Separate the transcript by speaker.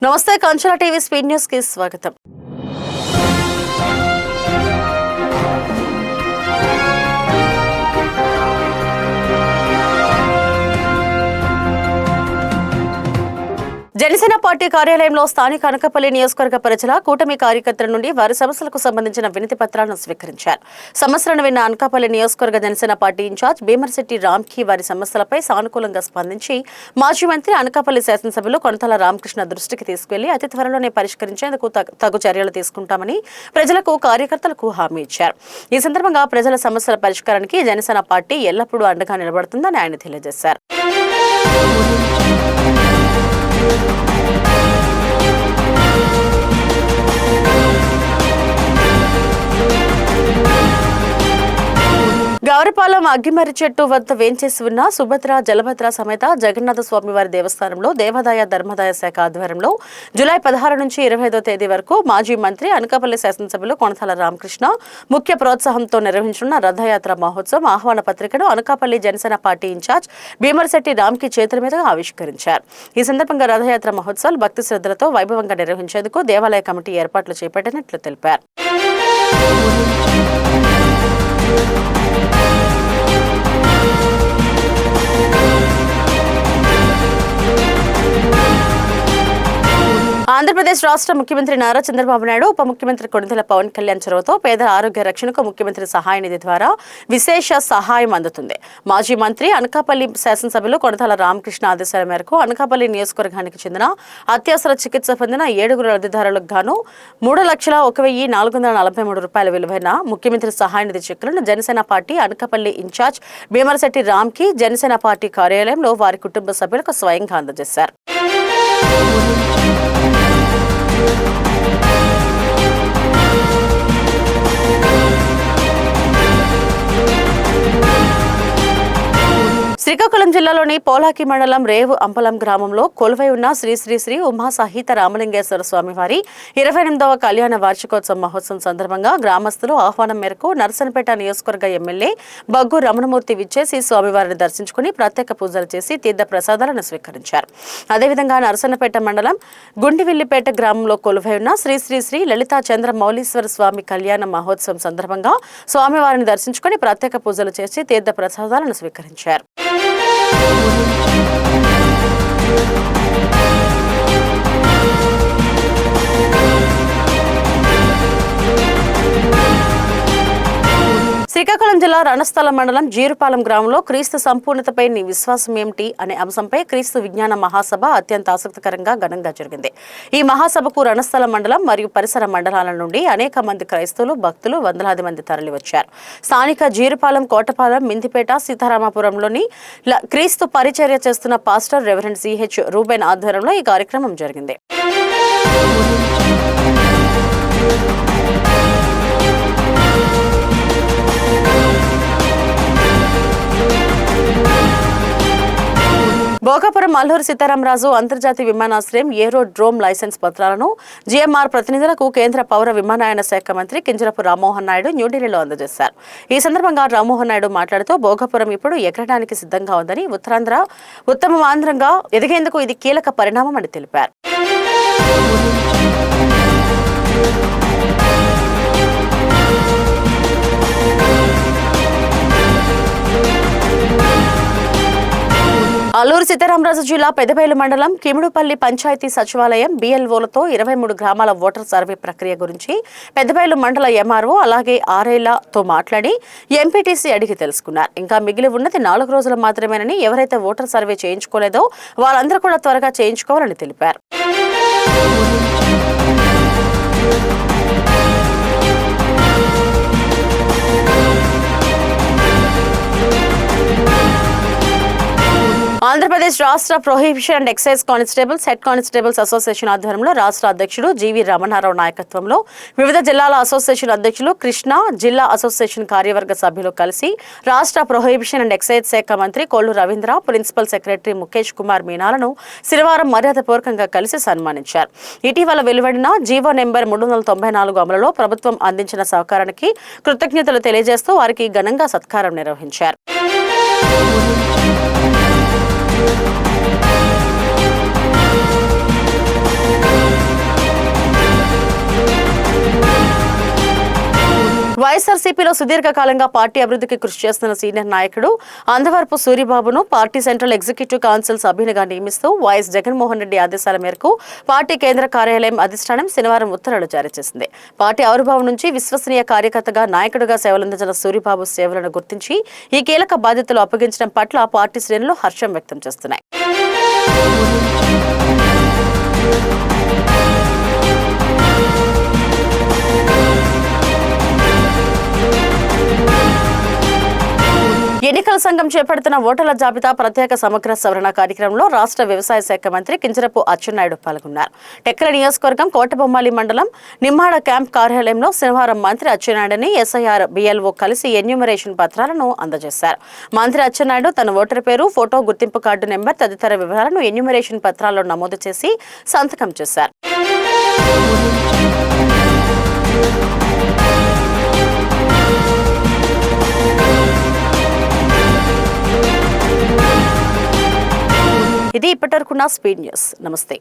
Speaker 1: నమస్తే కంచల TV speed news కి స్వాగతం. జనసేన పార్టీ కార్యాలయంలో స్థానిక అనకాపల్లి నియోజకవర్గ ప్రజల కూటమి కార్యకర్తల నుండి వారి సమస్యలకు సంబంధించిన వినతి పత్రాలను స్వీకరించారు. సమస్యలను విన్న అనకాపల్లి నియోజకవర్గ జనసేన పార్టీ ఇన్ఛార్జ్ భీమర్శెట్టి రామ్కి వారి సమస్యలపై సానుకూలంగా స్పందించి మాజీ మంత్రి అనకాపల్లి శాసనసభ్యులు కొనతాల రామకృష్ణ దృష్టికి తీసుకెళ్లి అతి త్వరలోనే పరిష్కరించేందుకు తగు చర్యలు తీసుకుంటామని ప్రజలకు కార్యకర్తలకు హామీ ఇచ్చారు. ఈ సందర్భంగా ప్రజల సమస్యల పరిష్కారానికి జనసేన పార్టీ ఎల్లప్పుడూ అండగా నిలబడుతుందని ఆయన తెలియజేశారు. గౌరపాలెం అగ్గిమర్రి చెట్టు వద్ద వేంచేసి ఉన్న సుభద్ర జలభద్ర సమేత జగన్నాథ స్వామివారి దేవస్థానంలో దేవాదాయ ధర్మాదాయ శాఖ ఆధ్వర్యంలో జూలై 16 నుంచి 25వ తేదీ వరకు మాజీ మంత్రి అనకాపల్లి శాసనసభ్యులు కొనతాల రామకృష్ణ ముఖ్య ప్రోత్సాహంతో నిర్వహించిన రథయాత్ర మహోత్సవం ఆహ్వాన పత్రికను అనకాపల్లి జనసేన పార్టీ ఇన్ఛార్జ్ భీమర్శెట్టి రామ్కి చేతుల మీదుగా ఆవిష్కరించారు. ఈ సందర్భంగా రథయాత్ర మహోత్సవాలు భక్తి శ్రద్ధలతో వైభవంగా నిర్వహించేందుకు దేవాలయ కమిటీ ఏర్పాట్లు చేపట్టినట్లు తెలిపారు. ఆంధ్రప్రదేశ్ రాష్ట్ర ముఖ్యమంత్రి నారా చంద్రబాబు నాయుడు, ఉప ముఖ్యమంత్రి కొణిదెల పవన్ కళ్యాణ్ చొరవతో పేదల ఆరోగ్య రక్షణకు ముఖ్యమంత్రి సహాయ నిధి ద్వారా విశేష సహాయం అందుతుంది. మాజీ మంత్రి అనకాపల్లి శాసనసభ్యులు కొనతాల రామకృష్ణ ఆదేశాల మేరకు అనకాపల్లి నియోజకవర్గానికి చెందిన అత్యవసర చికిత్స పొందిన 7 లబ్ధిదారులకు గాను 3,01,443 రూపాయల విలువైన ముఖ్యమంత్రి సహాయ నిధి చెక్కులను జనసేన పార్టీ అనకాపల్లి ఇన్ఛార్జ్ భీమర్శెట్టి రామ్కి జనసేన పార్టీ కార్యాలయంలో వారి కుటుంబ సభ్యులకు స్వయంగా అందజేశారు. శ్రీకాకుళం జిల్లాలోని పోలాకి మండలం రేవు అంపలం గ్రామంలో కొలువై ఉన్న శ్రీ శ్రీ శ్రీ ఉమా సహిత రామలింగేశ్వర స్వామివారి 28వ కళ్యాణ వార్షికోత్సవ మహోత్సవం సందర్భంగా గ్రామస్తులు ఆహ్వానం మేరకు నర్సనపేట నియోజకవర్గ ఎమ్మెల్యే బగ్గు రమణమూర్తి విచ్చేసి స్వామివారిని దర్శించుకుని ప్రత్యేక పూజలు చేసి తీర్థ ప్రసాదాలను స్వీకరించారు. అదేవిధంగా నర్సనపేట మండలం గుండివిల్లిపేట గ్రామంలో కొలువై ఉన్న శ్రీ శ్రీ శ్రీ లలితా చంద్ర మౌలీశ్వర స్వామి కళ్యాణ మహోత్సవం సందర్భంగా స్వామివారిని దర్శించుకుని ప్రత్యేక పూజలు చేసి తీర్థ ప్రసాదాలను స్వీకరించారు. శ్రీకాకుళం జిల్లా రణస్థలం మండలం జీరుపాలెం గ్రామంలో క్రీస్తు సంపూర్ణతపై నీ విశ్వాసం ఏమిటి అనే అంశంపై క్రీస్తు విజ్ఞాన మహాసభ అత్యంత ఆసక్తికరంగా ఘనంగా జరిగింది. ఈ మహాసభకు రణస్థలం మండలం మరియు పరిసర మండలాల నుండి అనేక మంది క్రైస్తవులు భక్తులు వందలాది మంది తరలివచ్చారు. స్థానిక జీరుపాలెం, కోటపాలెం, మిందిపేట, సీతారామపురంలోని క్రీస్తు పరిచర్య చేస్తున్న పాస్టర్ రెవరెండ్ సిహెచ్ రూబెన్ ఆధ్వర్యంలో ఈ కార్యక్రమం జరిగింది. భోగాపురం అల్లూరి సీతారామరాజు అంతర్జాతీయ విమానాశ్రయం ఏరోడ్రోమ్ లైసెన్స్ పత్రాలను జీఎంఆర్ ప్రతినిధులకు కేంద్ర పౌర విమానయాన శాఖ మంత్రి కింజరాపు రామ్మోహన్ నాయుడు న్యూఢిల్లీలో అందజేశారు. ఈ సందర్భంగా రామ్మోహన్ నాయుడు మాట్లాడుతూ భోగాపురం ఇప్పుడు ఎగరడానికి సిద్ధంగా ఉందని, ఉత్తమాంధ్రంగా ఎదిగేందుకు ఇది కీలక పరిణామం అని తెలిపారు. అల్లూరు సీతారామరాజు జిల్లా పెదబయలు మండలం కిమిడుపల్లి పంచాయతీ సచివాలయం బిఎల్ఓలతో 23 గ్రామాల ఓటర్ సర్వే ప్రక్రియ గురించి పెదబయలు మండల ఎంఆర్ఓ అలాగే ఆర్ఐలతో మాట్లాడి ఎంపీటీసీ అడిగి తెలుసుకున్నారు. ఇంకా మిగిలి ఉన్నది 4 రోజులు మాత్రమేనని, ఎవరైతే ఓటర్ సర్వే చేయించుకోలేదో వాళ్ళందరూ కూడా త్వరగా చేయించుకోవాలని తెలిపారు. ఆంధ్రప్రదేశ్ రాష్ట్ర prohibition and excise constables head constables association ఆధ్వర్యంలో రాష్ట్ర అధ్యక్షుడు జీవి రమణారావు నాయకత్వంలో వివిధ జిల్లాల అసోసియేషన్ అధ్యక్షులు, కృష్ణా జిల్లా అసోసియేషన్ కార్యవర్గ సభ్యులు కలిసి రాష్ట్ర ప్రొహిబిషన్ అండ్ ఎక్సైజ్ శాఖ మంత్రి కొల్లు రవీంద్ర, ప్రిన్సిపల్ సెక్రటరీ ముఖేష్ కుమార్ మీనాలను శనివారం మర్యాదపూర్వకంగా కలిసి సన్మానించారు. ఇటీవల వెలువడిన జీవో నెంబర్ 394 అమలులో ప్రభుత్వం అందించిన సహకారానికి కృతజ్ఞతలు తెలియజేస్తూ వారికి ఘనంగా సత్కారం నిర్వహించారు. వైఎస్ఆర్సీపీలో సుదీర్ఘకాలంగా పార్టీ అభివృద్ధికి కృషి చేస్తున్న సీనియర్ నాయకుడు అందవరపు సూరిబాబును పార్టీ సెంట్రల్ ఎగ్జిక్యూటివ్ కౌన్సిల్ సభ్యునిగా నియమిస్తూ వైఎస్ జగన్మోహన్ రెడ్డి ఆదేశాల మేరకు పార్టీ కేంద్ర కార్యాలయం అధిష్టానం శనివారం ఉత్తర్వులు జారీ చేసింది. పార్టీ ఆవిర్భావం నుంచి విశ్వసనీయ కార్యకర్తగా నాయకుడిగా సేవలందించిన సూరిబాబు సేవలను గుర్తించి ఈ కీలక బాధ్యతలు అప్పగించడం పట్ల పార్టీ శ్రేణులు హర్షం వ్యక్తం చేస్తున్నాయి. ఎన్నికల సంఘం చేపడుతున్న ఓటర్ల జాబితా ప్రత్యేక సమగ్ర సవరణ కార్యక్రమంలో రాష్ట్ర వ్యవసాయ శాఖ మంత్రి కింజరపు అచ్చెన్నాయుడు పాల్గొన్నారు. టెక్కల నియోజకవర్గం కోటబొమ్మాలి మండలం నిమ్మాడ క్యాంప్ కార్యాలయంలో శనివారం మంత్రి అచ్చెన్నాయుడుని ఎస్ఐఆర్ బిఎల్ఓ కలిసి ఎన్యూమరేషన్ పత్రాలను అందజేశారు. మంత్రి అచ్చెన్నాయుడు తన ఓటర్ పేరు, ఫోటో, గుర్తింపు కార్డు నెంబర్ తదితర వివరాలను ఎన్యూమరేషన్ పత్రాల్లో నమోదు చేసి సంతకం చేశారు. ఇది ఇప్పటివరకున్న స్పీడ్ న్యూస్. నమస్తే.